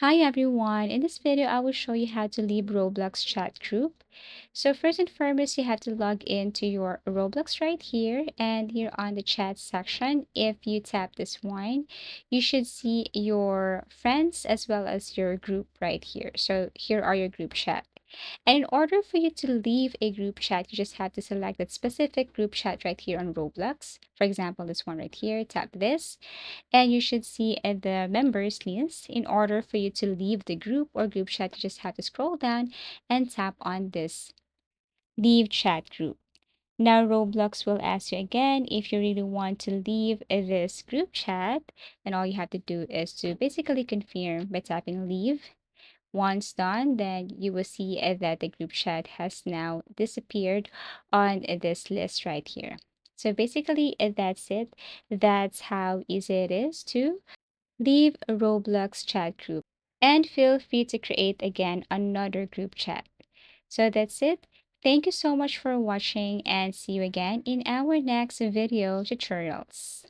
Hi everyone, in this video I will show you how to leave Roblox chat group. So first and foremost, you have to log into your Roblox right here, and here on the chat section, if you tap this one, you should see your friends as well as your group right here. So here are your group chat. And in order for you to leave a group chat, you just have to select that specific group chat right here on Roblox. For example, this one right here, tap this and you should see the members list. In order for you to leave the group or group chat, you just have to scroll down and tap on this leave chat group. Now Roblox will ask you again if you really want to leave this group chat, and all you have to do is to basically confirm by tapping leave. Once done, then you will see that the group chat has now disappeared on this list right here. So basically, that's it. That's how easy it is to leave a Roblox chat group, and feel free to create again another group chat. So that's it. Thank you so much for watching and see you again in our next video tutorials.